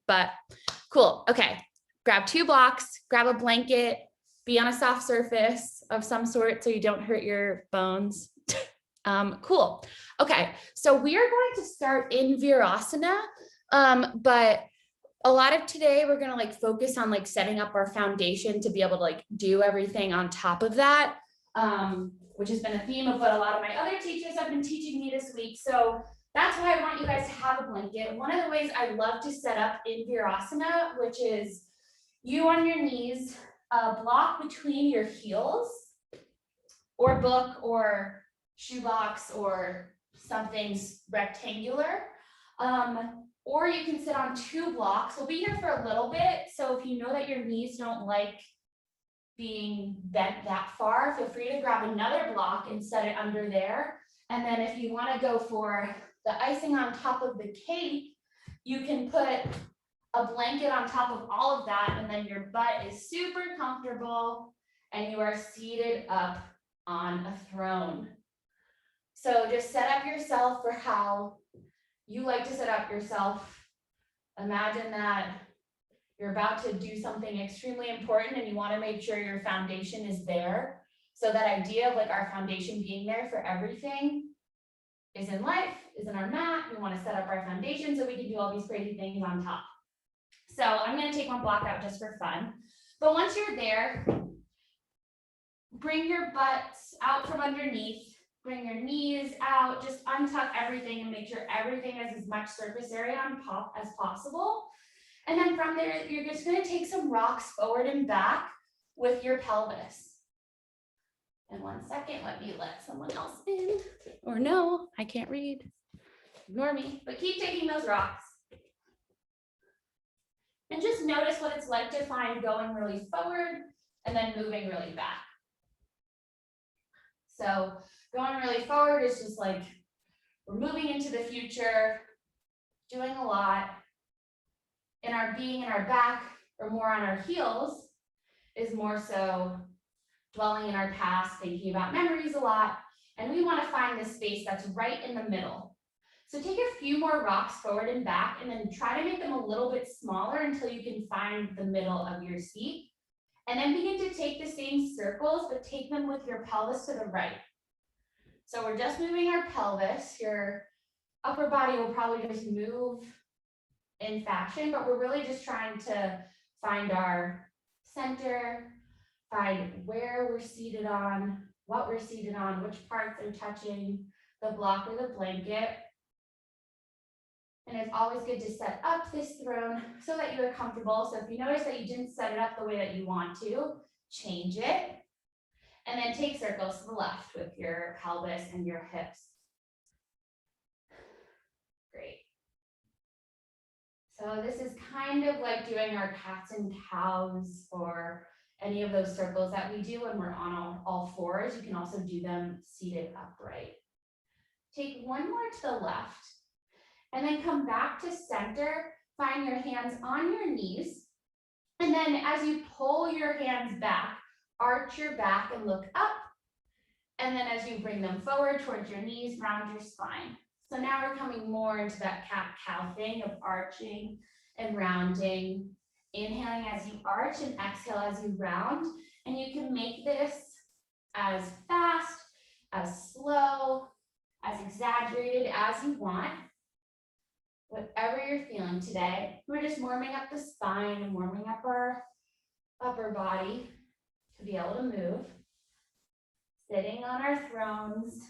but cool. Okay, grab 2 blocks, grab a blanket, be on a soft surface of some sort so you don't hurt your bones. Cool. Okay, so we are going to start in Virasana, but a lot of today we're going to like focus on like setting up our foundation to be able to like do everything on top of that, which has been a theme of what a lot of my other teachers have been teaching me this week. So that's why I want you guys to have a blanket. One of the ways I love to set up in Virasana, which is you on your knees, a block between your heels, or book, or shoebox, or something rectangular. Or you can sit on 2 blocks. We'll be here for a little bit. So if you know that your knees don't like being bent that far, feel free to grab another block and set it under there. And then if you want to go for the icing on top of the cake, you can put a blanket on top of all of that, and then your butt is super comfortable and you are seated up on a throne. So just set up yourself for how you like to set up yourself. Imagine that you're about to do something extremely important and you want to make sure your foundation is there. So that idea of like our foundation being there for everything is in life, is in our mat. We want to set up our foundation so we can do all these crazy things on top. So I'm going to take 1 block out just for fun. But once you're there, bring your butts out from underneath, bring your knees out, just untuck everything and make sure everything has as much surface area on top as possible. And then from there, you're just going to take some rocks forward and back with your pelvis. And 1 second, let me let someone else in. Or no, I can't read. Ignore me, but keep taking those rocks. And just notice what it's like to find going really forward and then moving really back. So going really forward is just like we're moving into the future, doing a lot. And our being in our back or more on our heels is more so dwelling in our past, thinking about memories a lot. And we want to find this space that's right in the middle. So take a few more rocks forward and back and then try to make them a little bit smaller until you can find the middle of your seat. And then begin to take the same circles, but take them with your pelvis to the right. So we're just moving our pelvis. Your upper body will probably just move in fashion, but we're really just trying to find our center, find where we're seated on, what we're seated on, which parts are touching the block or the blanket. And it's always good to set up this throne so that you're comfortable. So if you notice that you didn't set it up the way that you want to, change it. And then take circles to the left with your pelvis and your hips. Great. So this is kind of like doing our cats and cows or any of those circles that we do when we're on all fours. You can also do them seated upright. Take 1 more to the left. And then come back to center, find your hands on your knees. And then as you pull your hands back, arch your back and look up. And then as you bring them forward towards your knees, round your spine. So now we're coming more into that cat-cow thing of arching and rounding. Inhaling as you arch and exhale as you round. And you can make this as fast, as slow, as exaggerated as you want. Whatever you're feeling today, we're just warming up the spine and warming up our upper body to be able to move. Sitting on our thrones,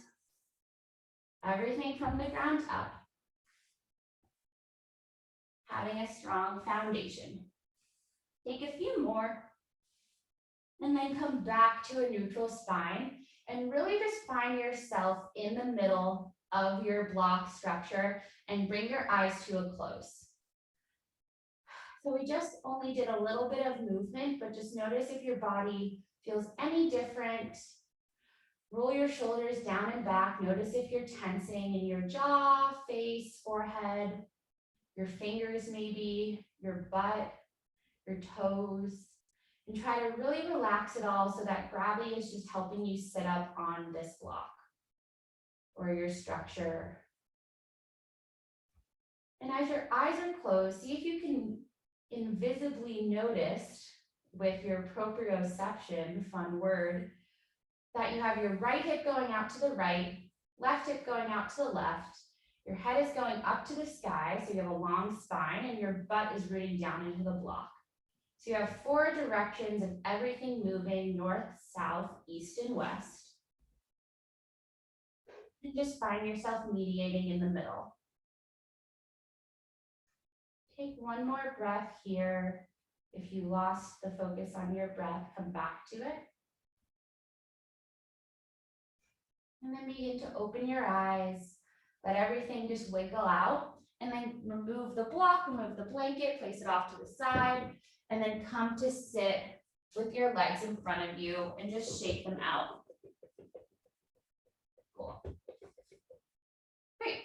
everything from the ground up. Having a strong foundation. Take a few more, and then come back to a neutral spine, and really just find yourself in the middle of your block structure and bring your eyes to a close. So we just only did a little bit of movement, but just notice if your body feels any different. Roll your shoulders down and back. Notice if you're tensing in your jaw, face, forehead, your fingers maybe, your butt, your toes, and try to really relax it all so that gravity is just helping you sit up on this block or your structure. And as your eyes are closed, see if you can probably noticed with your proprioception, fun word, that you have your right hip going out to the right, left hip going out to the left. Your head is going up to the sky, so you have a long spine, and your butt is rooting down into the block. So you have 4 directions of everything moving north, south, east, and west. And just find yourself mediating in the middle. Take one more breath here. If you lost the focus on your breath, come back to it. And then begin to open your eyes. Let everything just wiggle out. And then remove the block, remove the blanket, place it off to the side. And then come to sit with your legs in front of you and just shake them out. Cool. Great.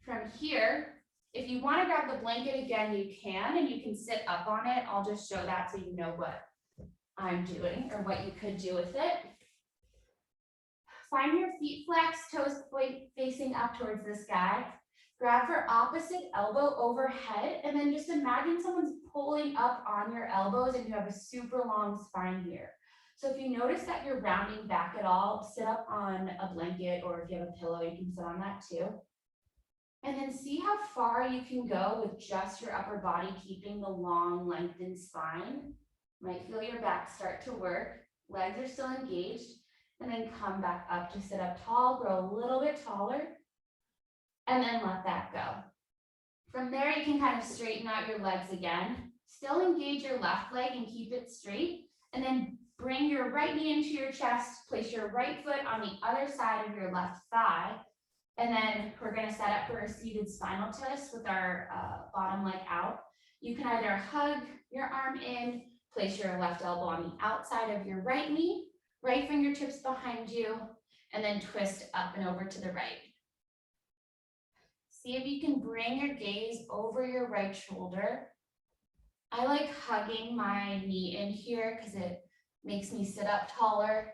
From here, if you want to grab the blanket again, you can, and you can sit up on it. I'll just show that so you know what I'm doing or what you could do with it. Find your feet flexed, toes facing up towards the sky. Grab your opposite elbow overhead, and then just imagine someone's pulling up on your elbows and you have a super long spine here. So if you notice that you're rounding back at all, sit up on a blanket, or if you have a pillow, you can sit on that too. And then see how far you can go with just your upper body, keeping the long, lengthened spine. Might feel your back start to work. Legs are still engaged. And then come back up to sit up tall, grow a little bit taller, and then let that go. From there, you can kind of straighten out your legs again. Still engage your left leg and keep it straight. And then bring your right knee into your chest, place your right foot on the other side of your left thigh. And then we're gonna set up for a seated spinal twist with our bottom leg out. You can either hug your arm in, place your left elbow on the outside of your right knee, right fingertips behind you, and then twist up and over to the right. See if you can bring your gaze over your right shoulder. I like hugging my knee in here because it makes me sit up taller.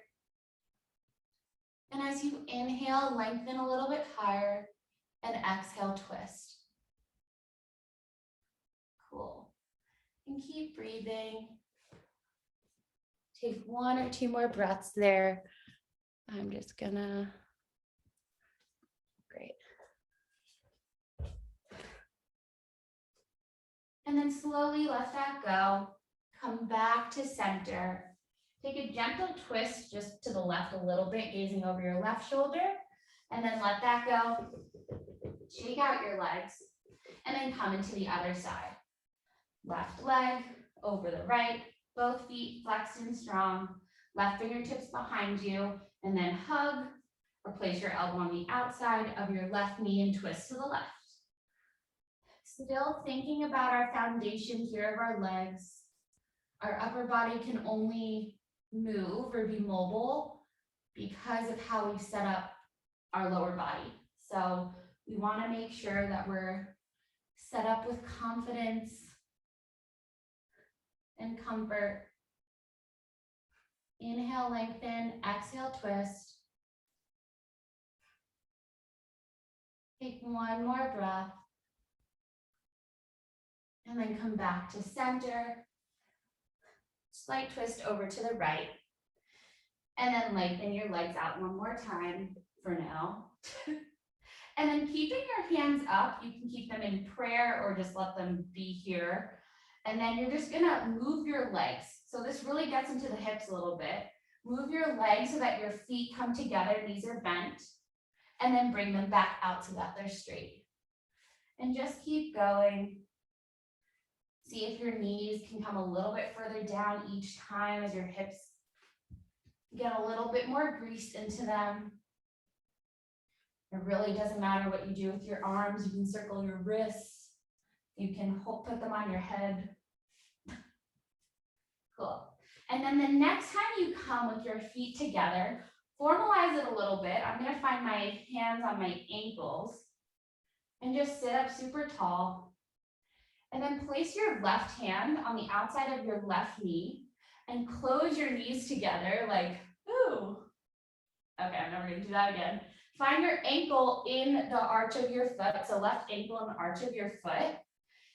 And as you inhale, lengthen a little bit higher, and exhale, twist. Cool. And keep breathing. Take 1 or 2 more breaths there. I'm just gonna, great. And then slowly let that go. Come back to center. Take a gentle twist just to the left a little bit, gazing over your left shoulder, and then let that go. Shake out your legs, and then come into the other side. Left leg over the right, both feet flexed and strong, left fingertips behind you, and then hug or place your elbow on the outside of your left knee and twist to the left. Still thinking about our foundation here of our legs. Our upper body can only move or be mobile because of how we've set up our lower body. So we want to make sure that we're set up with confidence and comfort. Inhale, lengthen, exhale, twist. Take 1 more breath. And then come back to center. Slight twist over to the right. And then lengthen your legs out 1 more time for now. And then keeping your hands up, you can keep them in prayer or just let them be here. And then you're just gonna move your legs. So this really gets into the hips a little bit. Move your legs so that your feet come together, knees are bent, and then bring them back out so that they're straight. And just keep going. See if your knees can come a little bit further down each time as your hips get a little bit more grease into them. It really doesn't matter what you do with your arms. You can circle your wrists. You can put them on your head. Cool. And then the next time you come with your feet together, formalize it a little bit. I'm going to find my hands on my ankles and just sit up super tall. And then place your left hand on the outside of your left knee and close your knees together like, ooh. Okay, I'm never going to do that again. Find your ankle in the arch of your foot. So left ankle in the arch of your foot.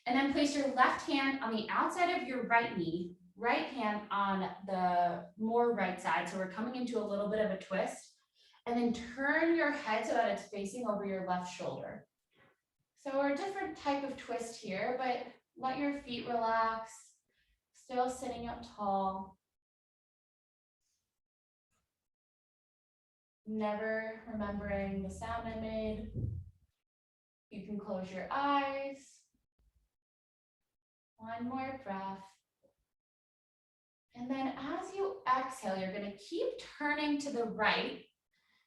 And then place your left hand on the outside of your right knee, right hand on the more right side. So we're coming into a little bit of a twist. And then turn your head so that it's facing over your left shoulder. So we're a different type of twist here, but let your feet relax, still sitting up tall. Never remembering the sound I made. You can close your eyes. One more breath. And then as you exhale, you're going to keep turning to the right.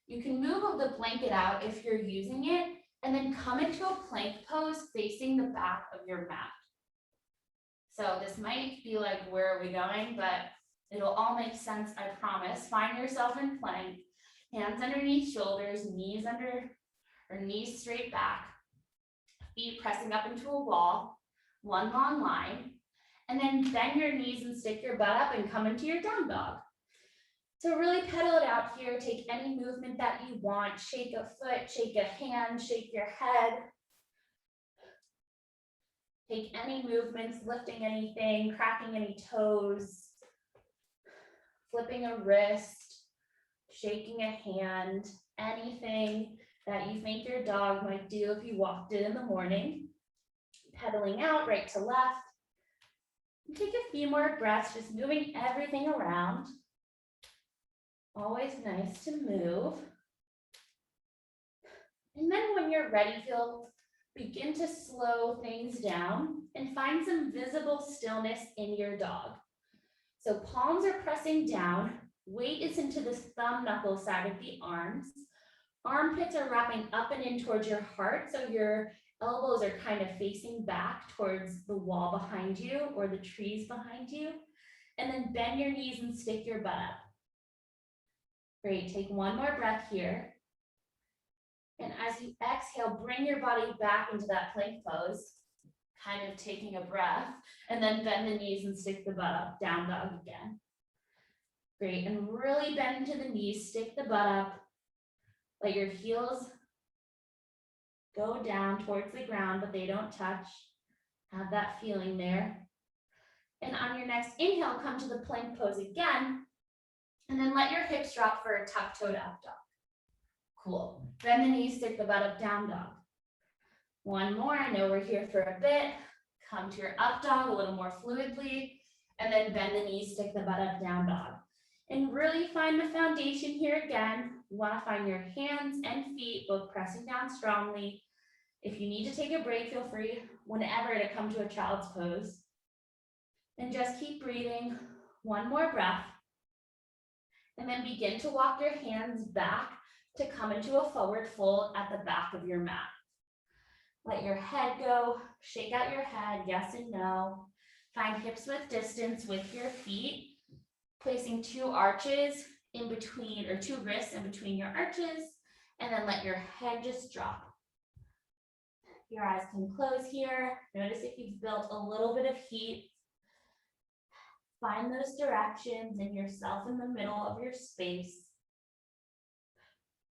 You can move the blanket out if you're using it, and then come into a plank pose facing the back of your mat. So this might be like, where are we going? But it'll all make sense, I promise. Find yourself in plank, hands underneath shoulders, knees under, or knees straight back, feet pressing up into a wall, one long line, and then bend your knees and stick your butt up and come into your down dog. So really pedal it out here. Take any movement that you want. Shake a foot, shake a hand, shake your head. Take any movements, lifting anything, cracking any toes, flipping a wrist, shaking a hand, anything that you think your dog might do if you walked it in the morning. Pedaling out right to left. And take a few more breaths, just moving everything around. Always nice to move. And then when you're ready, begin to slow things down and find some visible stillness in your dog. So palms are pressing down, weight is into the thumb knuckle side of the arms. Armpits are wrapping up and in towards your heart, so your elbows are kind of facing back towards the wall behind you or the trees behind you. And then bend your knees and stick your butt up. Great, take one more breath here. And as you exhale, bring your body back into that plank pose, kind of taking a breath, and then bend the knees and stick the butt up, down dog again. Great, and really bend into the knees, stick the butt up, let your heels go down towards the ground, but they don't touch. Have that feeling there. And on your next inhale, come to the plank pose again, and then let your hips drop for a tuck-toed up dog. Cool. Bend the knees, stick the butt up, down dog. One more. I know we're here for a bit. Come to your up dog a little more fluidly, and then bend the knees, stick the butt up, down dog. And really find the foundation here again. You want to find your hands and feet both pressing down strongly. If you need to take a break, feel free whenever to come to a child's pose. And just keep breathing. One more breath. And then begin to walk your hands back to come into a forward fold at the back of your mat. Let your head go, shake out your head, yes and no. Find hips width distance with your feet, placing two arches in between, or two wrists in between your arches, and then let your head just drop. Your eyes can close here. Notice if you've built a little bit of heat. Find those directions and yourself in the middle of your space.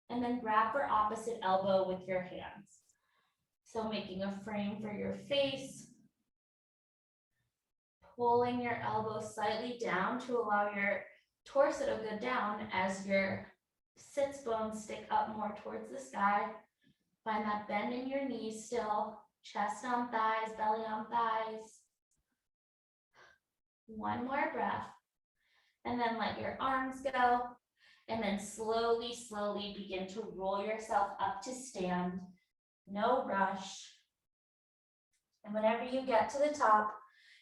And then grab for opposite elbow with your hands. So making a frame for your face. Pulling your elbow slightly down to allow your torso to go down as your sits bones stick up more towards the sky. Find that bend in your knees still. Chest on thighs, belly on thighs. One more breath. And then let your arms go. And then slowly, slowly begin to roll yourself up to stand. No rush. And whenever you get to the top,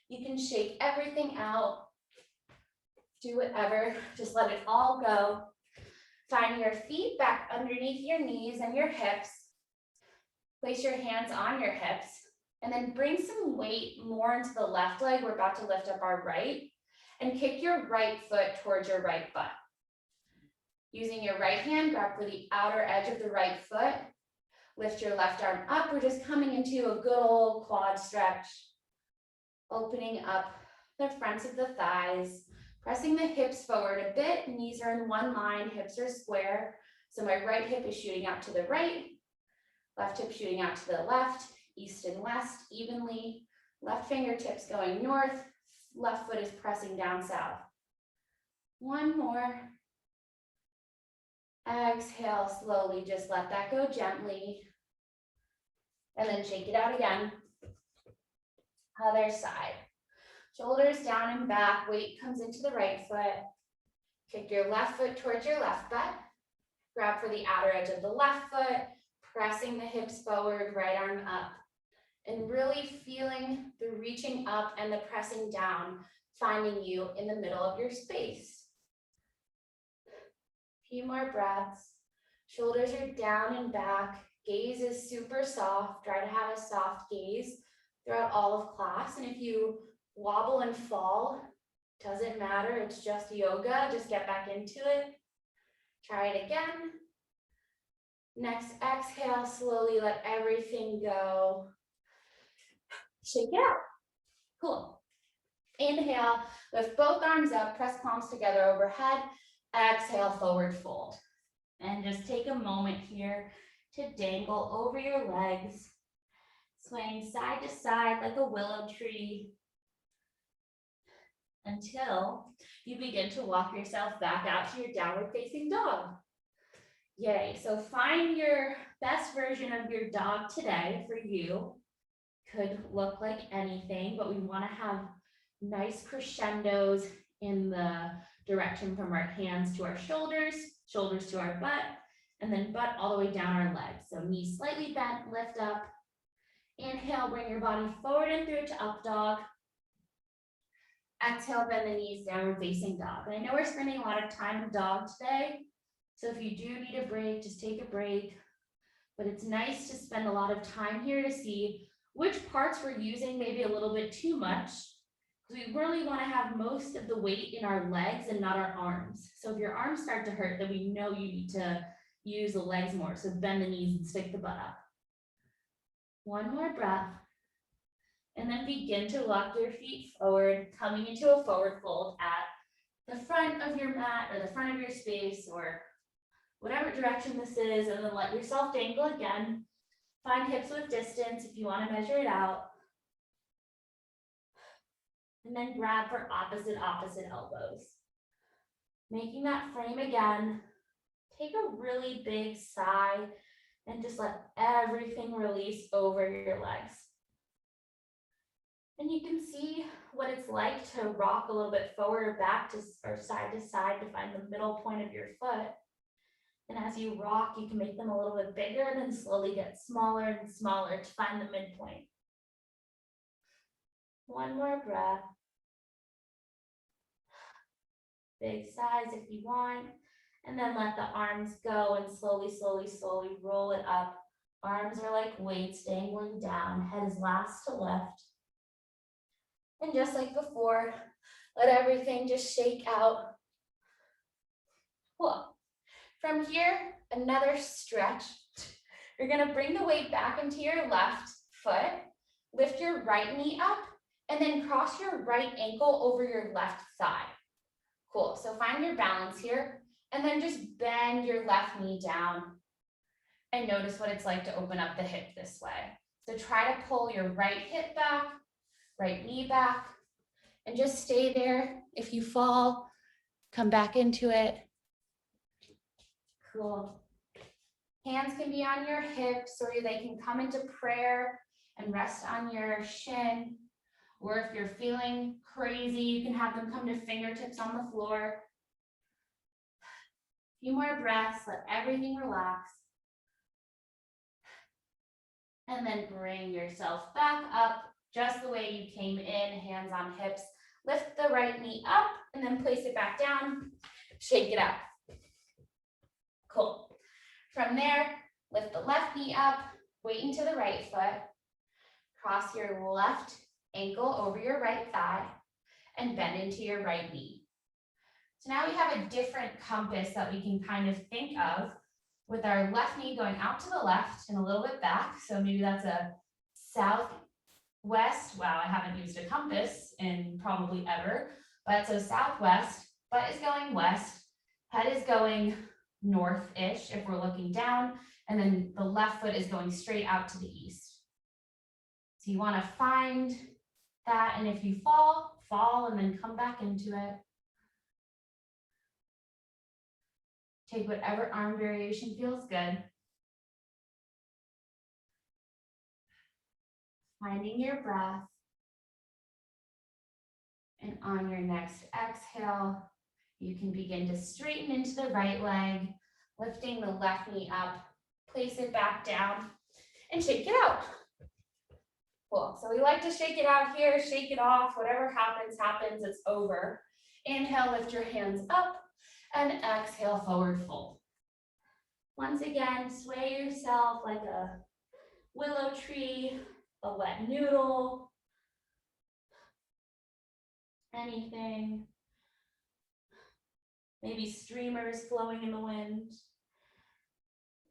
you can shake everything out. Do whatever, just let it all go. Find your feet back underneath your knees and your hips. Place your hands on your hips. And then bring some weight more into the left leg. We're about to lift up our right. And kick your right foot towards your right butt. Using your right hand, grab for the outer edge of the right foot. Lift your left arm up. We're just coming into a good old quad stretch. Opening up the fronts of the thighs. Pressing the hips forward a bit. Knees are in one line, hips are square. So my right hip is shooting out to the right. Left hip shooting out to the left. East and west evenly. Left fingertips going north, left foot is pressing down south. One more. Exhale slowly, just let that go gently. And then shake it out again. Other side. Shoulders down and back, weight comes into the right foot. Kick your left foot towards your left butt. Grab for the outer edge of the left foot, pressing the hips forward, right arm up. And really feeling the reaching up and the pressing down, finding you in the middle of your space. A few more breaths. Shoulders are down and back. Gaze is super soft. Try to have a soft gaze throughout all of class. And if you wobble and fall, doesn't matter. It's just yoga. Just get back into it. Try it again. Next exhale, slowly let everything go. Shake it out. Cool. Inhale, lift both arms up, press palms together overhead. Exhale, forward fold. And just take a moment here to dangle over your legs, swaying side to side like a willow tree until you begin to walk yourself back out to your downward facing dog. Yay. So find your best version of your dog today for you. Could look like anything, but we want to have nice crescendos in the direction from our hands to our shoulders, shoulders to our butt, and then butt all the way down our legs. So knees slightly bent, lift up. Inhale, bring your body forward and through to up dog. Exhale, bend the knees, downward facing dog. And I know we're spending a lot of time in dog today, so if you do need a break, just take a break. But it's nice to spend a lot of time here to see which parts we're using maybe a little bit too much. We really want to have most of the weight in our legs and not our arms. So if your arms start to hurt, then we know you need to use the legs more. So bend the knees and stick the butt up. One more breath. And then begin to walk your feet forward, coming into a forward fold at the front of your mat or the front of your space or whatever direction this is. And then let yourself dangle again. Find hips with distance if you want to measure it out. And then grab for opposite elbows. Making that frame again. Take a really big sigh and just let everything release over your legs. And you can see what it's like to rock a little bit forward or back or side to side to find the middle point of your foot. And as you rock, you can make them a little bit bigger and then slowly get smaller and smaller to find the midpoint. One more breath. Big sighs if you want. And then let the arms go and slowly, slowly, slowly roll it up. Arms are like weights dangling down. Head is last to lift. And just like before, let everything just shake out. Cool. From here, another stretch. You're gonna bring the weight back into your left foot, lift your right knee up, and then cross your right ankle over your left thigh. Cool, so find your balance here, and then just bend your left knee down and notice what it's like to open up the hip this way. So try to pull your right hip back, right knee back, and just stay there. If you fall, come back into it. Cool. Hands can be on your hips or they can come into prayer and rest on your shin. Or if you're feeling crazy, you can have them come to fingertips on the floor. A few more breaths, let everything relax. And then bring yourself back up just the way you came in, hands on hips. Lift the right knee up and then place it back down. Shake it out. Cool. From there, lift the left knee up, weight into the right foot. Cross your left ankle over your right thigh and bend into your right knee. So now we have a different compass that we can kind of think of with our left knee going out to the left and a little bit back. So maybe that's a southwest. Wow, I haven't used a compass in probably ever, but so southwest, butt is going west, head is going north-ish if we're looking down, and then the left foot is going straight out to the east. So you want to find that. And if you fall, fall and then come back into it. Take whatever arm variation feels good. Finding your breath. And on your next exhale, you can begin to straighten into the right leg, lifting the left knee up, place it back down, and shake it out. Cool. So we like to shake it out here, shake it off. Whatever happens, happens. It's over. Inhale, lift your hands up, and exhale, forward fold. Once again, sway yourself like a willow tree, a wet noodle, anything. Maybe streamers flowing in the wind.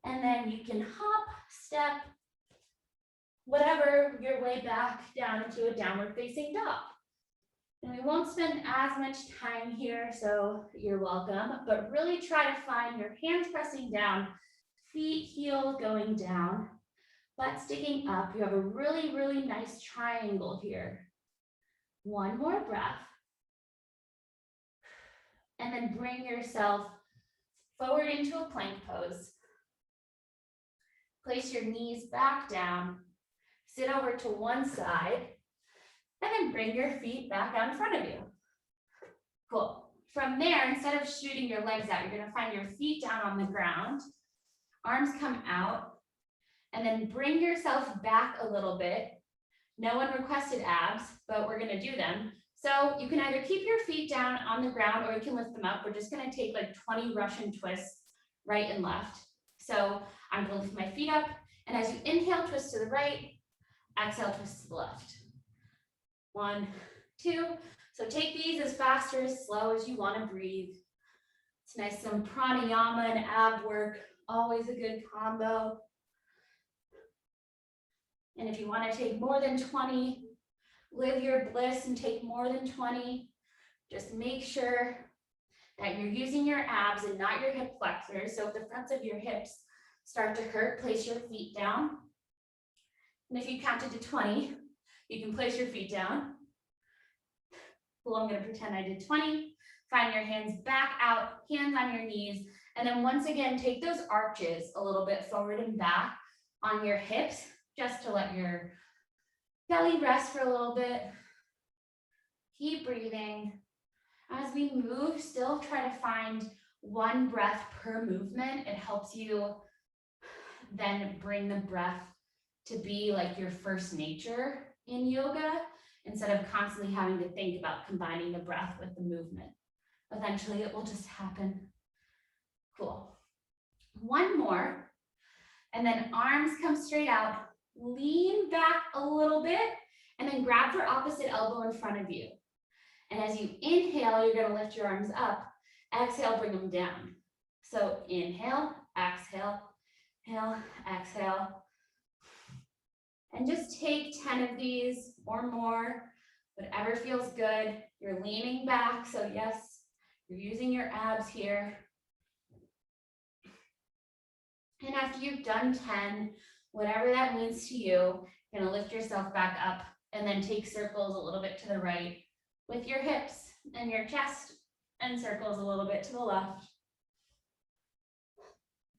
And then you can hop, step, whatever your way back down into a downward facing dog. And we won't spend as much time here, so you're welcome, but really try to find your hands pressing down, feet, heel going down, butt sticking up. You have a really, really nice triangle here. One more breath. And then bring yourself forward into a plank pose. Place your knees back down, sit over to one side, and then bring your feet back out in front of you. Cool. From there, instead of shooting your legs out, you're gonna find your feet down on the ground, arms come out, and then bring yourself back a little bit. No one requested abs, but we're gonna do them. So you can either keep your feet down on the ground or you can lift them up. We're just gonna take like 20 Russian twists right and left. So I'm gonna lift my feet up, and as you inhale, twist to the right, exhale, twist to the left. 1, 2. So take these as fast or as slow as you wanna breathe. It's nice, some pranayama and ab work, always a good combo. And if you wanna take more than 20, live your bliss and take more than 20. Just make sure that you're using your abs and not your hip flexors. So if the fronts of your hips start to hurt, place your feet down. And if you counted to 20, you can place your feet down. Cool, I'm gonna pretend I did 20. Find your hands back out, hands on your knees. And then once again, take those arches a little bit forward and back on your hips, just to let your belly rest for a little bit. Keep breathing. As we move, still try to find one breath per movement. It helps you then bring the breath to be like your first nature in yoga, instead of constantly having to think about combining the breath with the movement. Eventually it will just happen. Cool. One more, and then arms come straight out. Lean back a little bit, and then grab your opposite elbow in front of you. And as you inhale, you're gonna lift your arms up. Exhale, bring them down. So inhale, exhale, inhale, exhale. And just take 10 of these or more, whatever feels good. You're leaning back, so yes, you're using your abs here. And after you've done 10, whatever that means to you, you're gonna lift yourself back up and then take circles a little bit to the right with your hips and your chest, and circles a little bit to the left.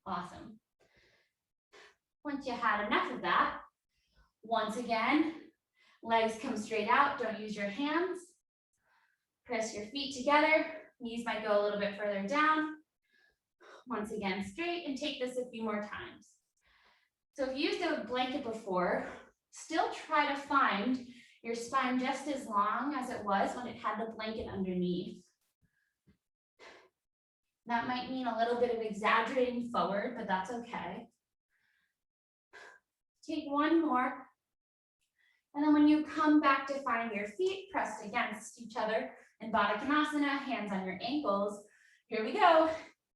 Awesome. Once you had enough of that, once again, legs come straight out, don't use your hands. Press your feet together, knees might go a little bit further down. Once again, straight, and take this a few more times. So if you used a blanket before, still try to find your spine just as long as it was when it had the blanket underneath. That might mean a little bit of exaggerating forward, but that's okay. Take one more. And then when you come back to finding your feet pressed against each other in Baddha Konasana, hands on your ankles, here we go.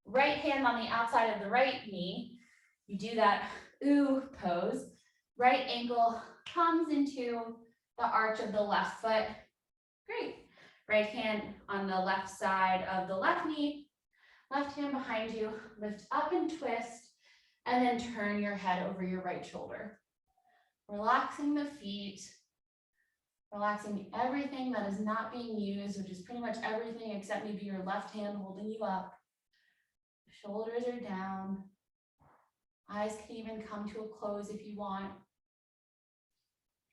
Right hand on the outside of the right knee. You do that ooh pose. Right ankle comes into the arch of the left foot. Great. Right hand on the left side of the left knee. Left hand behind you. Lift up and twist. And then turn your head over your right shoulder. Relaxing the feet. Relaxing everything that is not being used, which is pretty much everything except maybe your left hand holding you up. Shoulders are down. Eyes can even come to a close if you want.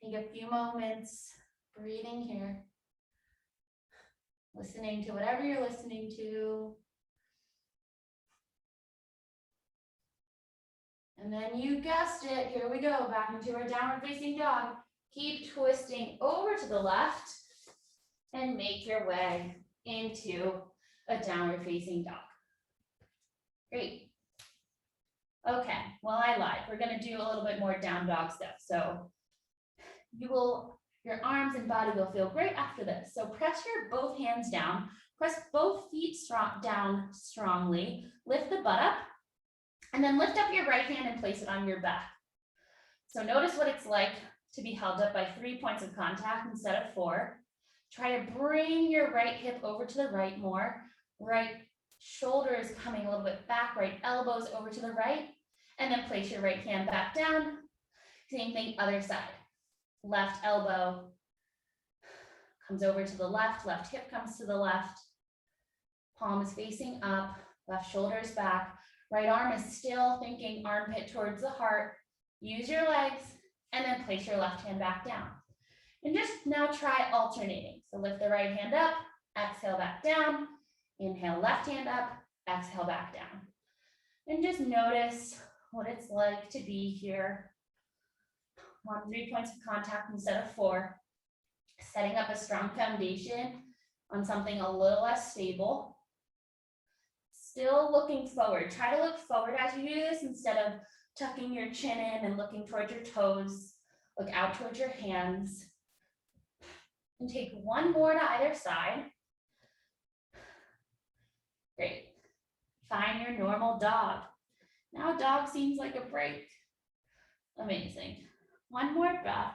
Take a few moments breathing here. Listening to whatever you're listening to. And then you guessed it, here we go, back into our downward facing dog. Keep twisting over to the left and make your way into a downward facing dog. Great. Okay, well, I lied. We're gonna do a little bit more down dog stuff. So your arms and body will feel great after this. So press your both hands down, press both feet down strongly, lift the butt up, and then lift up your right hand and place it on your back. So notice what it's like to be held up by 3 points of contact instead of 4. Try to bring your right hip over to the right more. Right shoulder is coming a little bit back, right elbows over to the right, and then place your right hand back down. Same thing, other side. Left elbow comes over to the left hip comes to the left, palm is facing up, left shoulder is back, right arm is still thinking armpit towards the heart. Use your legs and then place your left hand back down. And just now try alternating. So lift the right hand up, exhale back down, inhale left hand up, exhale back down. And just notice what it's like to be here on 3 points of contact instead of 4, setting up a strong foundation on something a little less stable. Still looking forward. Try to look forward as you do this instead of tucking your chin in and looking towards your toes. Look out towards your hands. And take one more to either side. Great. Find your normal dog. Now dog seems like a break. Amazing. One more breath.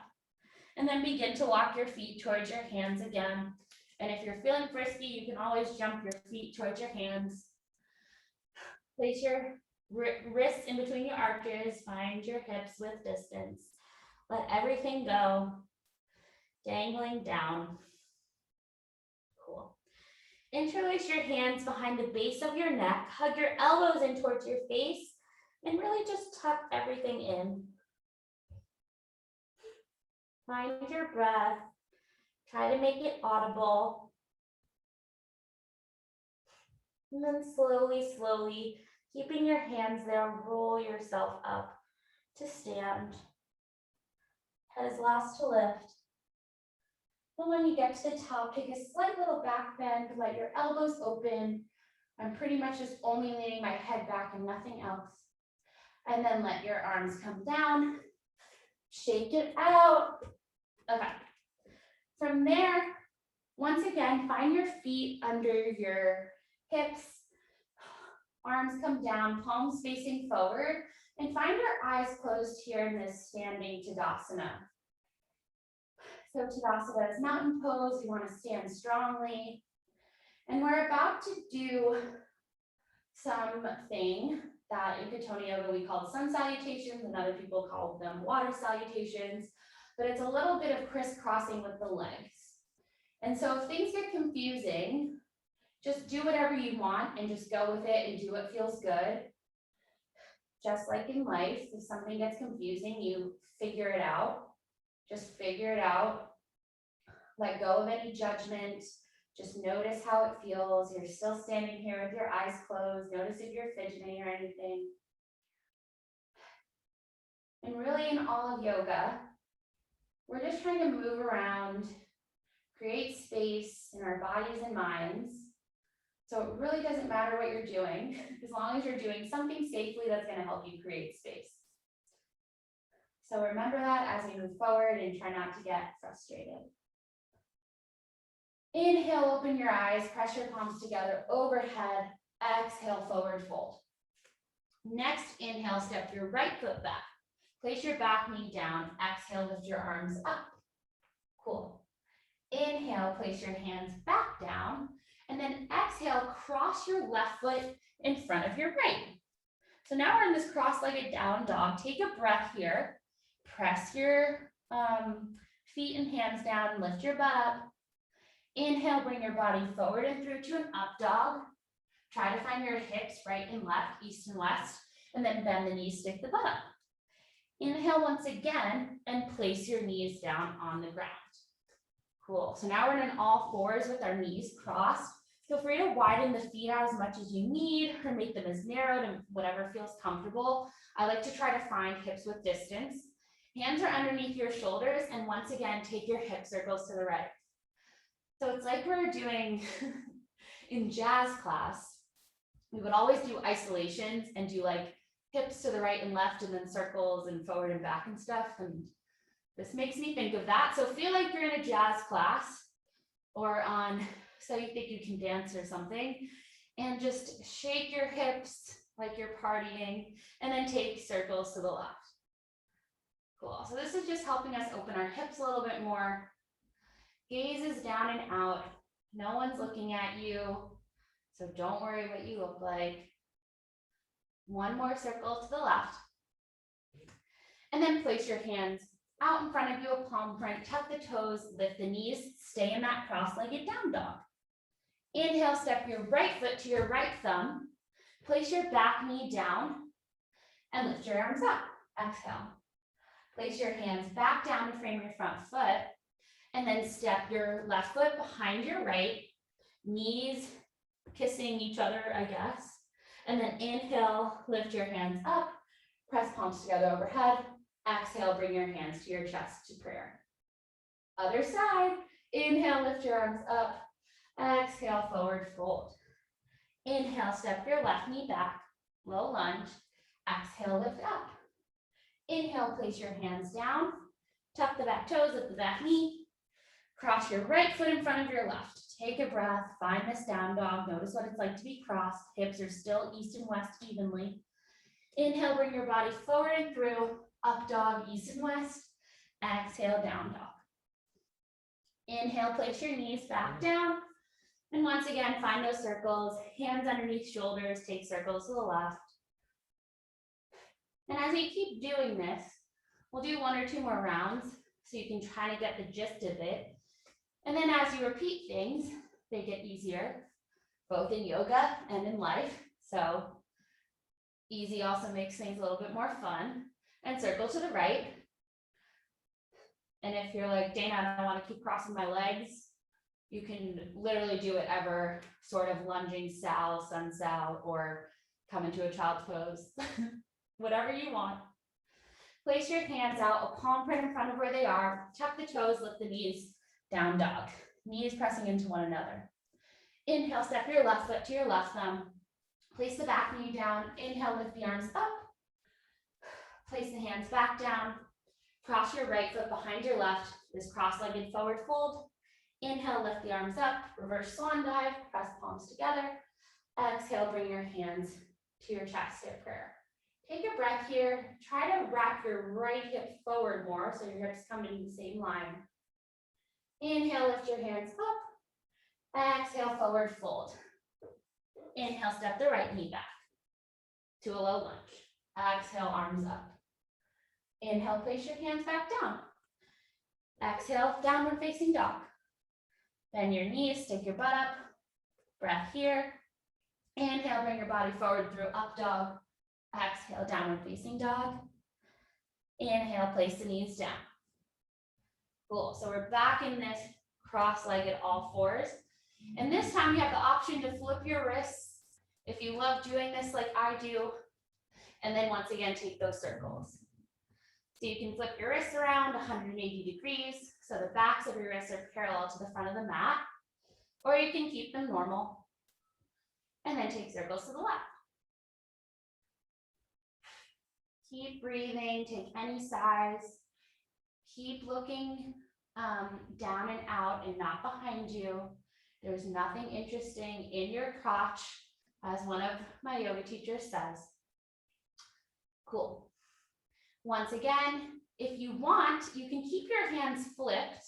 And then begin to walk your feet towards your hands again. And if you're feeling frisky, you can always jump your feet towards your hands. Place your wrists in between your arches. Find your hips with distance. Let everything go. Dangling down. Cool. Interlace your hands behind the base of your neck. Hug your elbows in towards your face. And really just tuck everything in. Find your breath. Try to make it audible. And then slowly, keeping your hands there, roll yourself up to stand. Head is last to lift. And when you get to the top, take a slight little back bend, let your elbows open. I'm pretty much just only leaning my head back and nothing else. And then let your arms come down. Shake it out. Okay. From there, once again, find your feet under your hips. Arms come down, palms facing forward, and find your eyes closed here in this standing Tadasana. So Tadasana is mountain pose. You want to stand strongly. And we're about to do something that in Katoni Yoga we call sun salutations, and other people call them water salutations, but it's a little bit of crisscrossing with the legs. And so if things get confusing, just do whatever you want and just go with it and do what feels good. Just like in life, if something gets confusing, you figure it out. Just figure it out. Let go of any judgment. Just notice how it feels. You're still standing here with your eyes closed. Notice if you're fidgeting or anything. And really in all of yoga, we're just trying to move around, create space in our bodies and minds. So it really doesn't matter what you're doing, as long as you're doing something safely that's going to help you create space. So remember that as we move forward and try not to get frustrated. Inhale, open your eyes, press your palms together overhead. Exhale, forward fold. Next, inhale, step your right foot back. Place your back knee down. Exhale, lift your arms up. Cool. Inhale, place your hands back down. And then exhale, cross your left foot in front of your right. So now we're in this cross-legged down dog. Take a breath here. Press your Feet and hands down, lift your butt up. Inhale, bring your body forward and through to an up dog. Try to find your hips right and left, east and west, and then bend the knees, stick the butt up. Inhale once again and place your knees down on the ground. Cool. So now we're in all fours with our knees crossed. Feel free to widen the feet out as much as you need or make them as narrowed and whatever feels comfortable. I like to try to find hips width distance. Hands are underneath your shoulders, and once again, take your hip circles to the right. So it's like we're doing in jazz class, we would always do isolations and do like hips to the right and left and then circles and forward and back and stuff. And this makes me think of that. So feel like you're in a jazz class or on, so you think you can dance or something, and just shake your hips like you're partying and then take circles to the left. Cool. So this is just helping us open our hips a little bit more. Gaze is down and out. No one's looking at you, so don't worry what you look like. One more circle to the left. And then place your hands out in front of you, a palm print, tuck the toes, lift the knees, stay in that cross-legged down dog. Inhale, step your right foot to your right thumb. Place your back knee down and lift your arms up. Exhale. Place your hands back down to frame your front foot, and then step your left foot behind your right, knees kissing each other, I guess. And then inhale, lift your hands up, press palms together overhead. Exhale, bring your hands to your chest to prayer. Other side, inhale, lift your arms up. Exhale, forward fold. Inhale, step your left knee back, low lunge. Exhale, lift up. Inhale, place your hands down, tuck the back toes, lift the back knee, cross your right foot in front of your left. Take a breath, find this down dog. Notice what it's like to be crossed. Hips are still east and west evenly. Inhale, bring your body forward and through, up dog, east and west. Exhale, down dog. Inhale, place your knees back down. And once again, find those circles, hands underneath shoulders, take circles to the left. And as we keep doing this, we'll do 1 or 2 more rounds so you can try to get the gist of it. And then as you repeat things, they get easier, both in yoga and in life. So easy also makes things a little bit more fun. And circle to the right. And if you're like, Dana, I don't want to keep crossing my legs, you can literally do whatever sort of lunging sow, sun sow, or come into a child's pose. Whatever you want. Place your hands out, a palm print in front of where they are. Tuck the toes, lift the knees, down dog. Knees pressing into one another. Inhale, step your left foot to your left thumb. Place the back knee down. Inhale, lift the arms up. Place the hands back down. Cross your right foot behind your left. This cross-legged forward fold. Inhale, lift the arms up. Reverse swan dive. Press palms together. Exhale, bring your hands to your chest at prayer. Take a breath here. Try to wrap your right hip forward more so your hips come in the same line. Inhale, lift your hands up. Exhale, forward fold. Inhale, step the right knee back to a low lunge. Exhale, arms up. Inhale, place your hands back down. Exhale, downward facing dog. Bend your knees, stick your butt up. Breath here. Inhale, bring your body forward through up dog. Exhale, downward facing dog. Inhale, place the knees down. Cool, so we're back in this cross-legged all fours. And this time you have the option to flip your wrists if you love doing this like I do. And then once again, take those circles. So you can flip your wrists around 180 degrees. So the backs of your wrists are parallel to the front of the mat. Or you can keep them normal. And then take circles to the left. Keep breathing, take any size. Keep looking down and out and not behind you. There's nothing interesting in your crotch, as one of my yoga teachers says. Cool. Once again, if you want, you can keep your hands flipped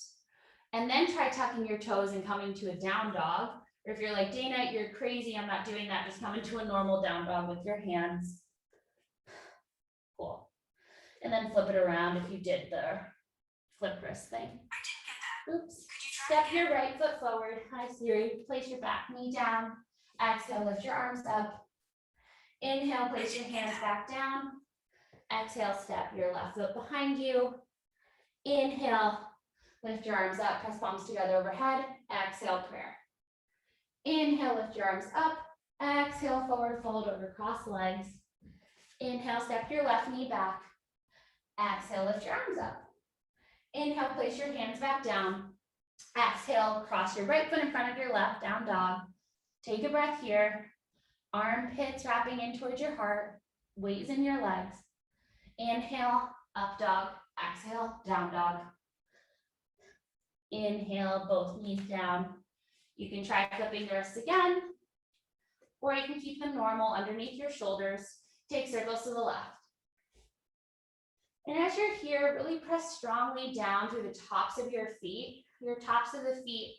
and then try tucking your toes and coming to a down dog. Or if you're like, Dana, you're crazy, I'm not doing that, just come into a normal down dog with your hands. Cool. And then flip it around if you did the flip wrist thing. Oops. Step your right foot forward. Hi, Siri. Place your back knee down. Exhale, lift your arms up. Inhale, place your hands back down. Exhale, step your left foot behind you. Inhale, lift your arms up, press palms together overhead. Exhale, prayer. Inhale, lift your arms up. Exhale, forward fold over cross legs. Inhale, step your left knee back. Exhale, lift your arms up. Inhale, place your hands back down. Exhale, cross your right foot in front of your left, down dog. Take a breath here. Armpits wrapping in towards your heart. Weight is in your legs. Inhale, up dog. Exhale, down dog. Inhale, both knees down. You can try flipping the wrists again, or you can keep them normal underneath your shoulders. Take circles to the left. And as you're here, really press strongly down through the tops of your feet. Your tops of the feet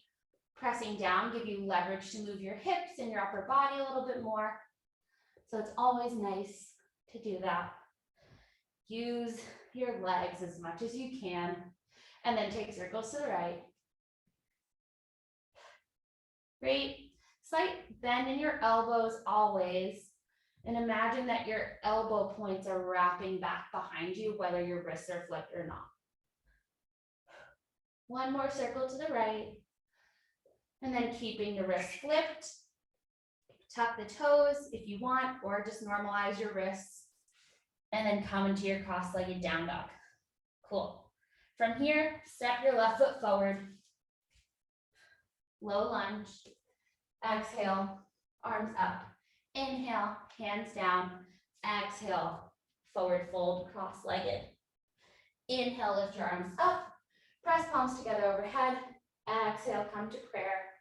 pressing down give you leverage to move your hips and your upper body a little bit more. So it's always nice to do that. Use your legs as much as you can, and then take circles to the right. Great. Slight bend in your elbows always. And imagine that your elbow points are wrapping back behind you, whether your wrists are flipped or not. One more circle to the right. And then keeping the wrists flipped. Tuck the toes if you want, or just normalize your wrists. And then come into your cross-legged down dog. Cool. From here, step your left foot forward. Low lunge. Exhale, arms up. Inhale, hands down. Exhale, forward fold, cross-legged. Inhale, lift your arms up. Press palms together overhead. Exhale, come to prayer.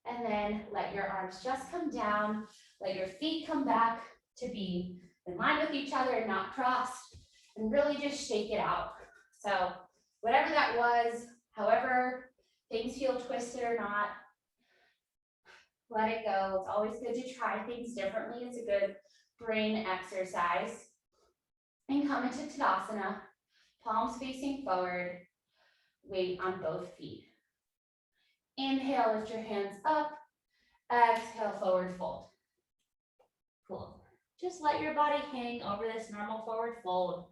And then let your arms just come down. Let your feet come back to be in line with each other and not crossed. And really just shake it out. So whatever that was, however things feel twisted or not, let it go. It's always good to try things differently. It's a good brain exercise. And come into Tadasana, palms facing forward, weight on both feet. Inhale, lift your hands up. Exhale, forward fold. Cool. Just let your body hang over this normal forward fold,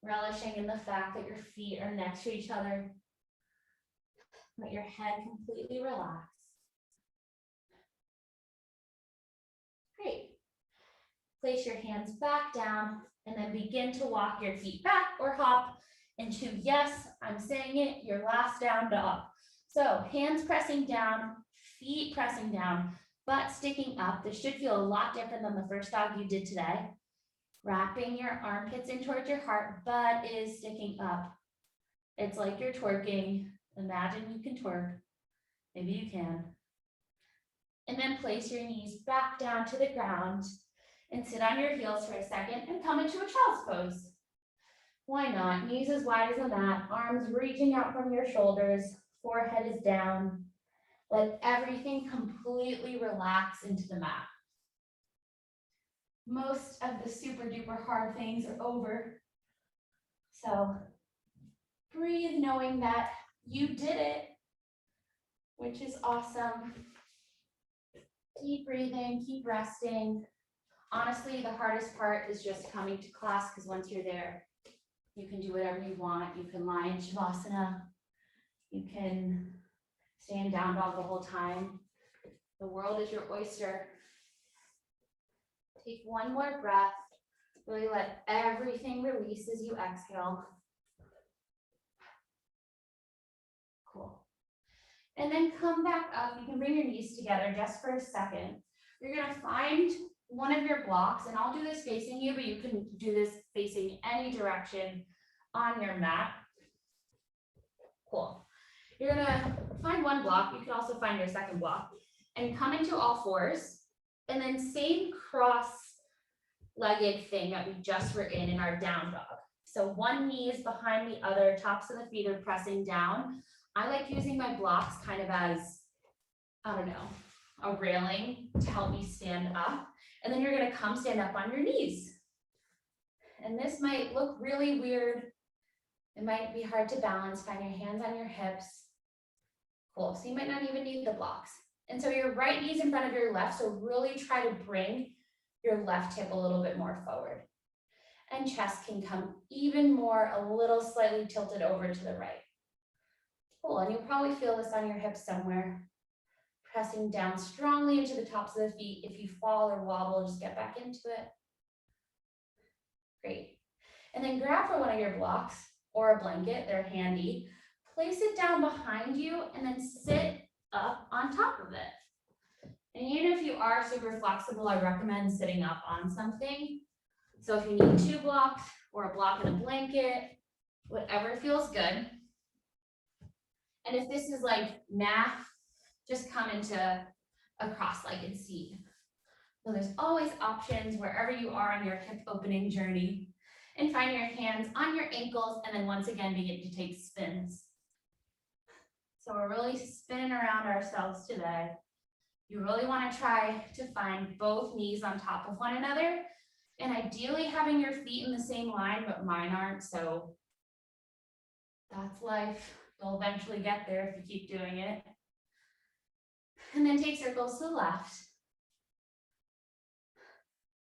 relishing in the fact that your feet are next to each other. Let your head completely relax. Great. Place your hands back down and then begin to walk your feet back or hop into, yes, I'm saying it, your last down dog. So hands pressing down, feet pressing down, butt sticking up. This should feel a lot different than the first dog you did today. Wrapping your armpits in towards your heart, butt is sticking up. It's like you're twerking. Imagine you can twerk. Maybe you can. And then place your knees back down to the ground and sit on your heels for a second and come into a child's pose. Why not? Knees as wide as the mat, arms reaching out from your shoulders, forehead is down. Let everything completely relax into the mat. Most of the super duper hard things are over. So breathe knowing that you did it, which is awesome. Keep breathing, keep resting. Honestly, the hardest part is just coming to class, because once you're there, you can do whatever you want. You can lie in Shavasana. You can stay in down dog the whole time. The world is your oyster. Take one more breath. Really let everything release as you exhale. Cool. And then come back up. You can bring your knees together just for a second. You're going to find one of your blocks, and I'll do this facing you, but you can do this facing any direction on your mat. Cool. You're going to find one block. You can also find your second block and come into all fours. And then same cross-legged thing that we just were in our down dog. So one knee is behind the other, tops of the feet are pressing down. I like using my blocks kind of as, I don't know, a railing to help me stand up. And then you're going to come stand up on your knees. And this might look really weird It might be hard to balance. Find your hands on your hips. Cool. So you might not even need the blocks. And so your right knee's in front of your left. So really try to bring your left hip a little bit more forward. And chest can come even more, a little slightly tilted over to the right. Cool. And you'll probably feel this on your hips somewhere. Pressing down strongly into the tops of the feet. If you fall or wobble, just get back into it. Great. And then grab for one of your blocks or a blanket, they're handy. Place it down behind you and then sit up on top of it. And even if you are super flexible, I recommend sitting up on something. So if you need 2 blocks or a block and a blanket, whatever feels good. And if this is like math, just come into a cross-legged seat. So there's always options wherever you are on your hip opening journey. And find your hands on your ankles and then once again begin to take spins. So we're really spinning around ourselves today. You really want to try to find both knees on top of one another and ideally having your feet in the same line, but mine aren't, so that's life. You'll eventually get there if you keep doing it. And then take circles to the left.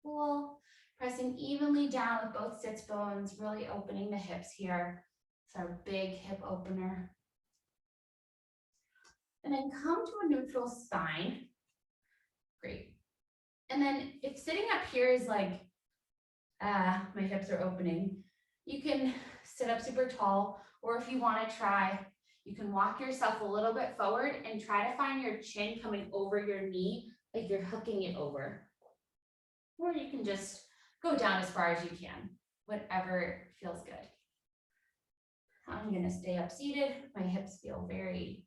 Cool. Pressing evenly down with both sits bones, really opening the hips here. It's our big hip opener. And then come to a neutral spine. Great. And then if sitting up here is like, my hips are opening, you can sit up super tall, or if you want to try, you can walk yourself a little bit forward and try to find your chin coming over your knee, like you're hooking it over. Or you can just go down as far as you can, whatever feels good. I'm gonna stay up seated. My hips feel very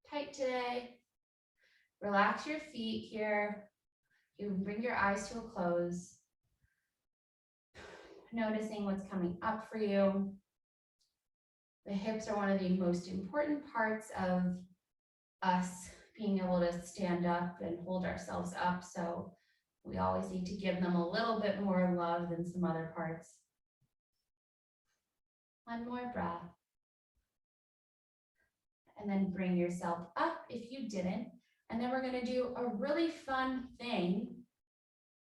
tight today. Relax your feet here. You can bring your eyes to a close. Noticing what's coming up for you. The hips are one of the most important parts of us being able to stand up and hold ourselves up. So we always need to give them a little bit more love than some other parts. One more breath. And then bring yourself up if you didn't. And then we're going to do a really fun thing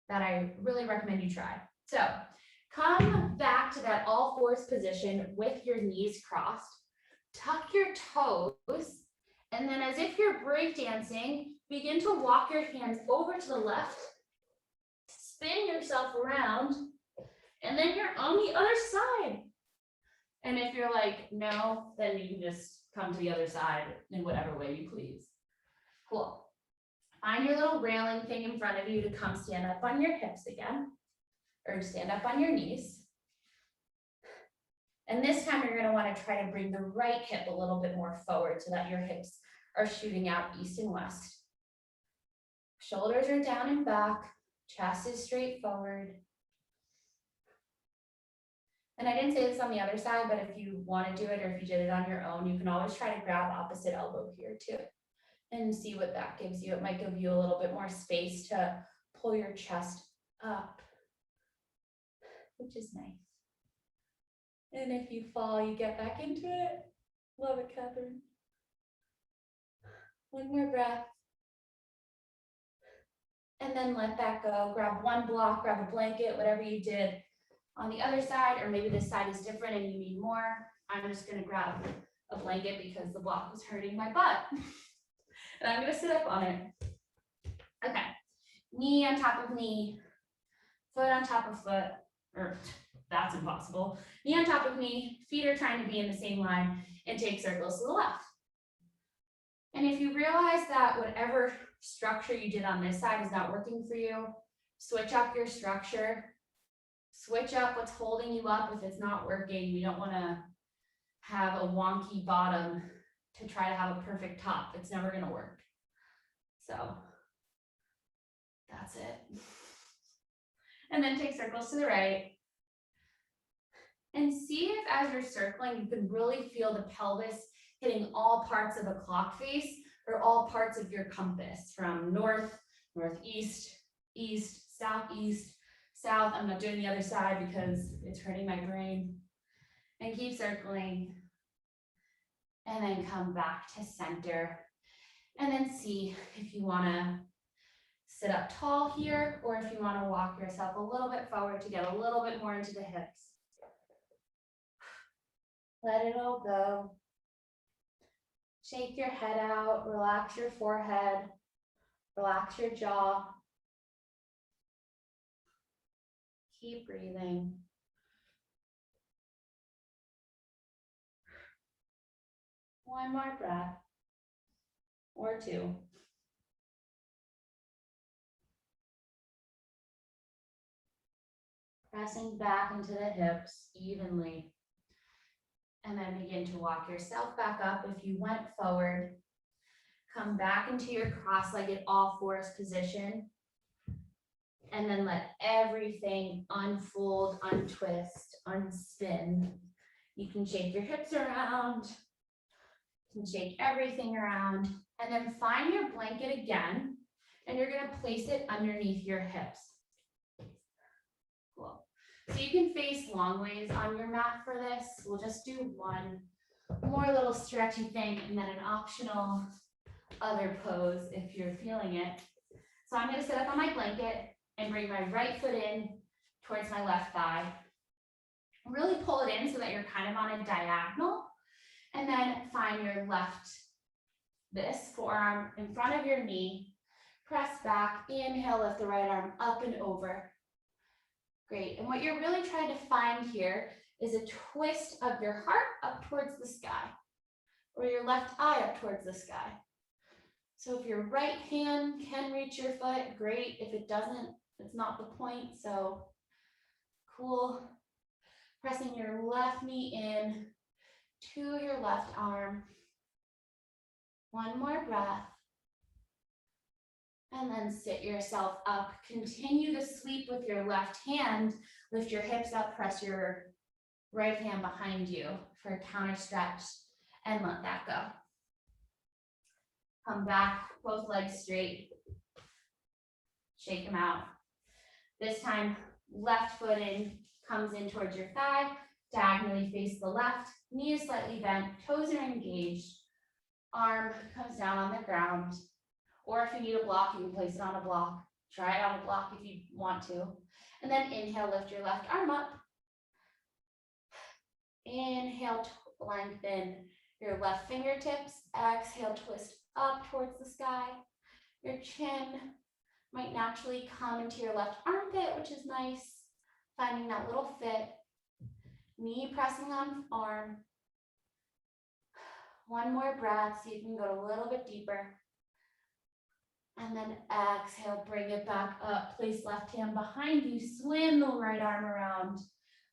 that I really recommend you try. So come back to that all fours position with your knees crossed. Tuck your toes. And then as if you're breakdancing, begin to walk your hands over to the left. Spin yourself around, and then you're on the other side. And if you're like, no, then you can just come to the other side in whatever way you please. Cool. Find your little railing thing in front of you to come stand up on your hips again, or stand up on your knees. And this time you're going to want to try to bring the right hip a little bit more forward so that your hips are shooting out east and west. Shoulders are down and back. Chest is straight forward. And I didn't say this on the other side, but if you want to do it or if you did it on your own, you can always try to grab opposite elbow here too and see what that gives you. It might give you a little bit more space to pull your chest up, which is nice. And if you fall, you get back into it. Love it, Catherine. One more breath. And then let that go. Grab one block, grab a blanket, whatever you did on the other side, or maybe this side is different and you need more. I'm just gonna grab a blanket because the block was hurting my butt. And I'm gonna sit up on it. Okay, knee on top of knee, foot on top of foot, or that's impossible. Knee on top of knee, feet are trying to be in the same line, and take circles to the left. And if you realize that whatever structure you did on this side is not working for you, switch up your structure, switch up what's holding you up if it's not working. We don't want to have a wonky bottom to try to have a perfect top. It's never going to work. So that's it. And then take circles to the right. And see if as you're circling, you can really feel the pelvis hitting all parts of the clock face or all parts of your compass from north, northeast, east, southeast, south. I'm not doing the other side because it's hurting my brain. And keep circling. And then come back to center. And then see if you want to sit up tall here, or if you want to walk yourself a little bit forward to get a little bit more into the hips. Let it all go. Shake your head out, relax your forehead, relax your jaw. Keep breathing. One more breath, or two. Pressing back into the hips evenly. And then begin to walk yourself back up. If you went forward, come back into your cross-legged all fours position. And then let everything unfold, untwist, unspin. You can shake your hips around. You can shake everything around. And then find your blanket again. And you're going to place it underneath your hips. Cool. So you can face long ways on your mat for this. We'll just do one more little stretchy thing and then an optional other pose if you're feeling it. So I'm going to sit up on my blanket and bring my right foot in towards my left thigh. Really pull it in so that you're kind of on a diagonal. And then find your left, this forearm in front of your knee. Press back, inhale, lift the right arm up and over. Great, and what you're really trying to find here is a twist of your heart up towards the sky, or your left eye up towards the sky. So if your right hand can reach your foot, great. If it doesn't, it's not the point, so cool. Pressing your left knee in to your left arm. One more breath. And then sit yourself up. Continue to sweep with your left hand. Lift your hips up, press your right hand behind you for a counter stretch, and let that go. Come back, both legs straight. Shake them out. This time, left foot in, comes in towards your thigh, diagonally face the left, knee is slightly bent, toes are engaged, arm comes down on the ground. Or if you need a block, you can place it on a block. Try it on a block if you want to. And then inhale, lift your left arm up. Inhale, lengthen your left fingertips. Exhale, twist up towards the sky. Your chin might naturally come into your left armpit, which is nice. Finding that little fit. Knee pressing on arm. One more breath so you can go a little bit deeper. And then exhale, bring it back up. Place left hand behind you. Swim the right arm around.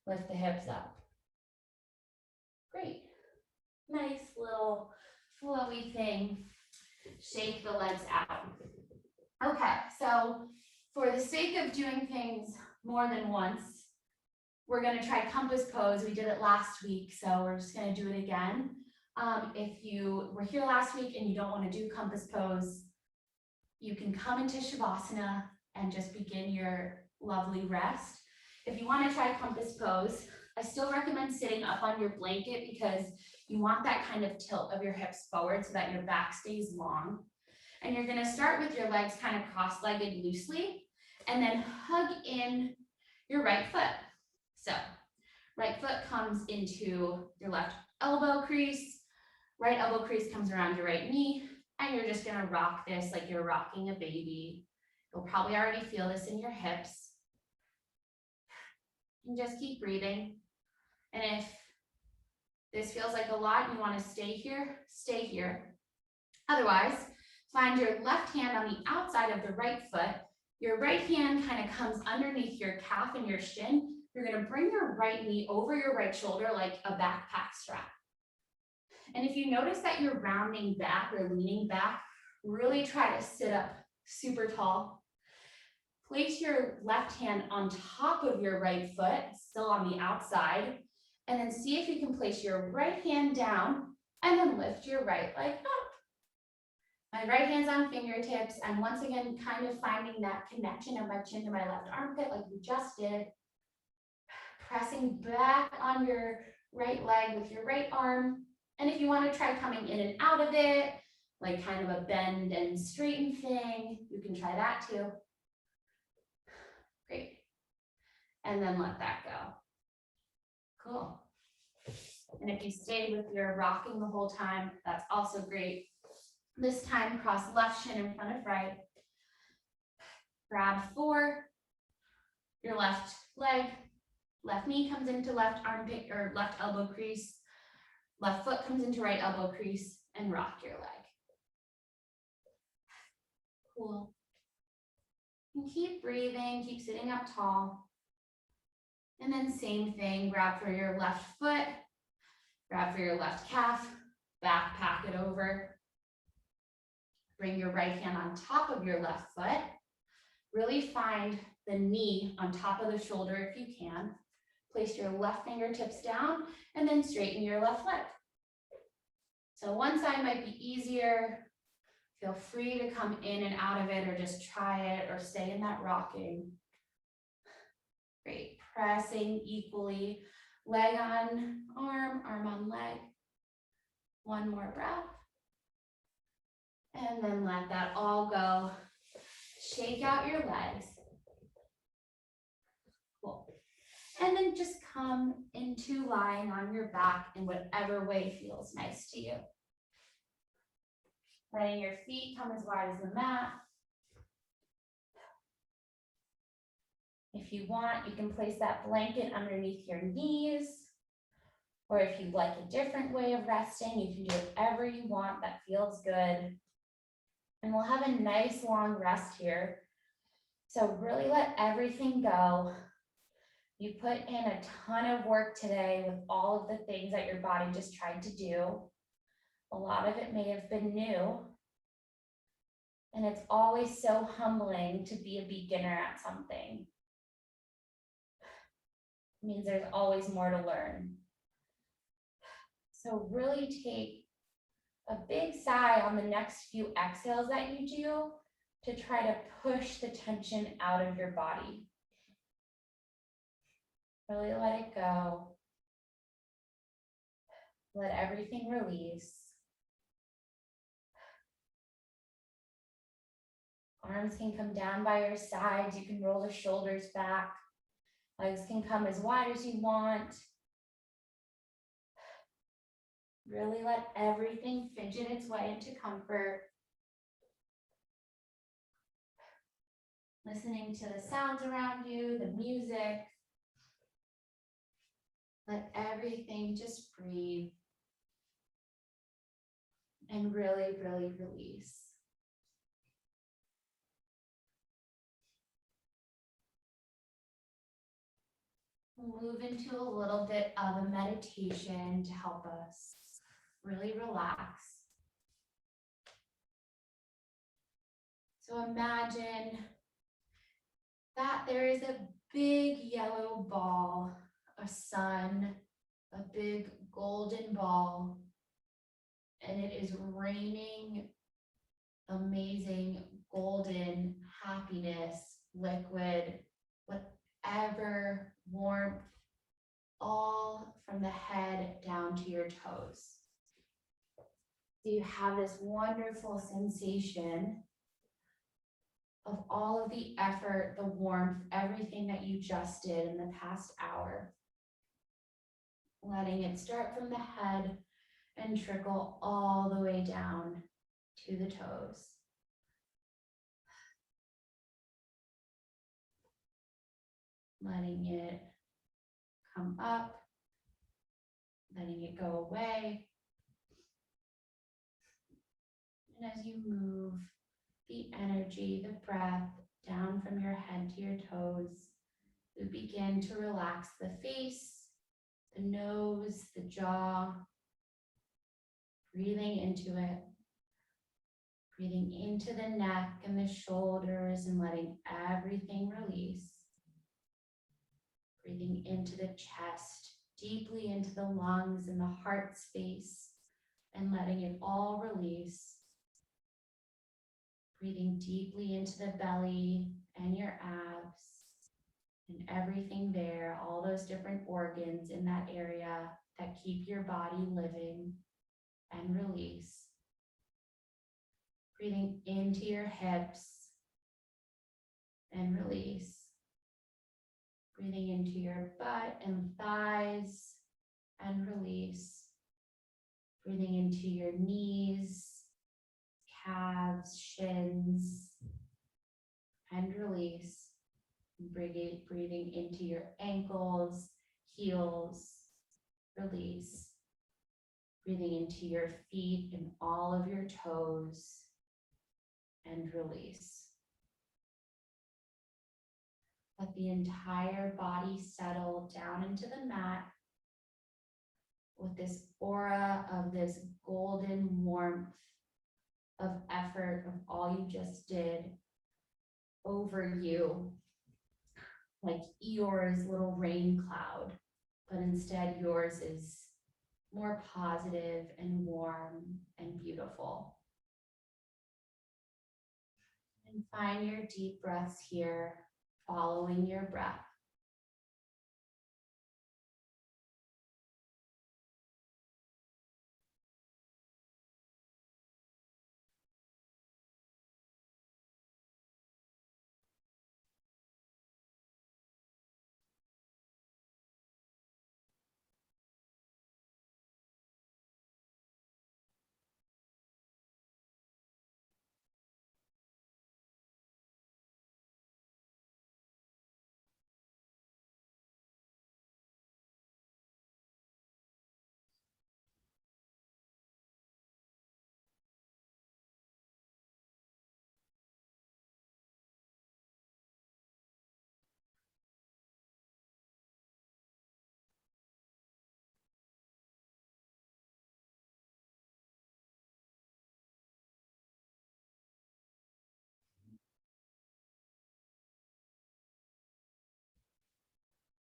Lift the hips up. Great. Nice little flowy thing. Shake the legs out. Okay, so for the sake of doing things more than once, we're going to try compass pose. We did it last week, so we're just going to do it again. If you were here last week and you don't want to do compass pose, you can come into Shavasana and just begin your lovely rest. If you want to try compass pose, I still recommend sitting up on your blanket because you want that kind of tilt of your hips forward so that your back stays long. And you're going to start with your legs kind of cross-legged loosely and then hug in your right foot. So right foot comes into your left elbow crease, right elbow crease comes around your right knee, and you're just gonna rock this like you're rocking a baby. You'll probably already feel this in your hips. And just keep breathing. And if this feels like a lot and you wanna stay here, stay here. Otherwise, find your left hand on the outside of the right foot. Your right hand kind of comes underneath your calf and your shin. You're gonna bring your right knee over your right shoulder like a backpack strap. And if you notice that you're rounding back or leaning back, really try to sit up super tall. Place your left hand on top of your right foot, still on the outside, and then see if you can place your right hand down and then lift your right leg up. My right hand's on fingertips, and once again, kind of finding that connection of my chin to my left armpit like we just did. Pressing back on your right leg with your right arm. And if you want to try coming in and out of it, like kind of a bend and straighten thing, you can try that too. Great. And then let that go. Cool. And if you stay with your rocking the whole time, that's also great. This time, cross left shin in front of right. Grab 4, your left leg, left knee comes into left armpit or left elbow crease, left foot comes into right elbow crease, and rock your leg. Cool. And keep breathing, keep sitting up tall. And then same thing, grab for your left foot, grab for your left calf, backpack it over. Bring your right hand on top of your left foot. Really find the knee on top of the shoulder if you can. Place your left fingertips down and then straighten your left leg. So one side might be easier. Feel free to come in and out of it or just try it or stay in that rocking. Great, pressing equally, leg on arm, arm on leg. One more breath. And then let that all go. Shake out your legs. Cool. And then just come into lying on your back in whatever way feels nice to you. Letting your feet come as wide as the mat. If you want, you can place that blanket underneath your knees. Or if you'd like a different way of resting, you can do whatever you want that feels good. And we'll have a nice long rest here. So really let everything go. You put in a ton of work today with all of the things that your body just tried to do. A lot of it may have been new. And it's always so humbling to be a beginner at something. It means there's always more to learn. So really take a big sigh on the next few exhales that you do to try to push the tension out of your body. Really let it go. Let everything release. Arms can come down by your sides. You can roll the shoulders back. Legs can come as wide as you want. Really let everything fidget its way into comfort. Listening to the sounds around you, the music. Let everything just breathe. And really, really release. We'll move into a little bit of a meditation to help us really relax. So imagine that there is a big yellow ball, a sun, a big golden ball, and it is raining amazing golden happiness, liquid, whatever, warmth, all from the head down to your toes. So you have this wonderful sensation of all of the effort, the warmth, everything that you just did in the past hour. Letting it start from the head and trickle all the way down to the toes. Letting it come up, letting it go away. And as you move the energy, the breath down from your head to your toes, you begin to relax the face, the nose, the jaw, breathing into it, breathing into the neck and the shoulders and letting everything release. Breathing into the chest, deeply into the lungs and the heart space, and letting it all release. Breathing deeply into the belly and your abs and everything there, all those different organs in that area, that keep your body living, and release. Breathing into your hips and release. Breathing into your butt and thighs and release. Breathing into your knees, calves, shins, and release. Breathing into your ankles, heels, release. Breathing into your feet and all of your toes, and release. Let the entire body settle down into the mat with this aura of this golden warmth of effort of all you just did over you, like Eeyore's little rain cloud, but instead yours is more positive and warm and beautiful. And find your deep breaths here, following your breath.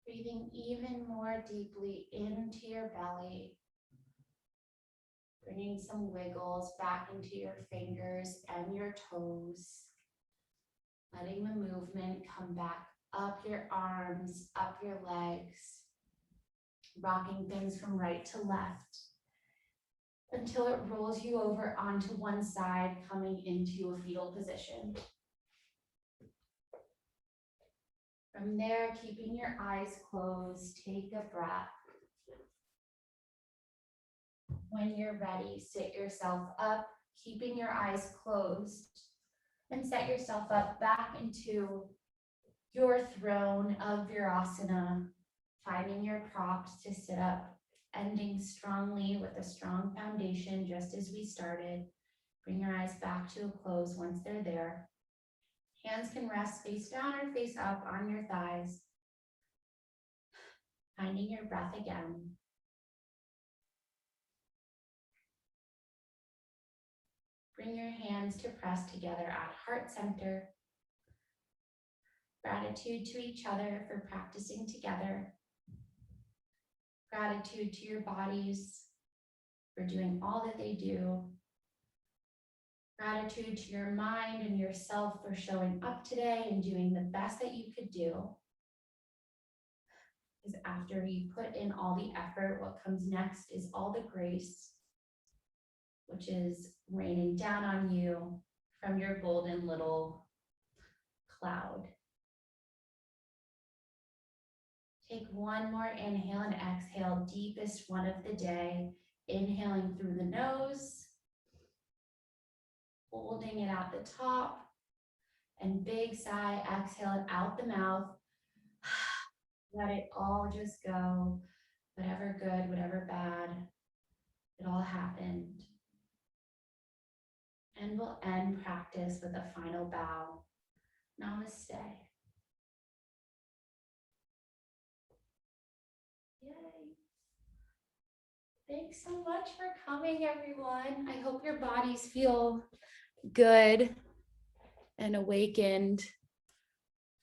Breathing even more deeply into your belly, bringing some wiggles back into your fingers and your toes, letting the movement come back up your arms, up your legs, rocking things from right to left until it rolls you over onto one side, coming into a fetal position. From there, keeping your eyes closed, take a breath. When you're ready, sit yourself up, keeping your eyes closed, and set yourself up back into your throne of Virasana, finding your props to sit up, ending strongly with a strong foundation, just as we started. Bring your eyes back to a close once they're there. Hands can rest face down or face up on your thighs. Finding your breath again. Bring your hands to press together at heart center. Gratitude to each other for practicing together. Gratitude to your bodies for doing all that they do. Gratitude to your mind and yourself for showing up today and doing the best that you could do. Because after you put in all the effort, what comes next is all the grace, which is raining down on you from your golden little cloud. Take one more inhale and exhale, deepest one of the day. Inhaling through the nose, holding it at the top, and big sigh, exhale it out the mouth. Let it all just go, whatever good, whatever bad, it all happened. And we'll end practice with a final bow. Namaste. Yay. Thanks so much for coming, everyone. I hope your bodies feel good and awakened.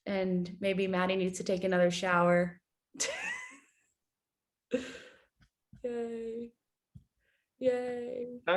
And maybe Maddie needs to take another shower. Yay. Yay.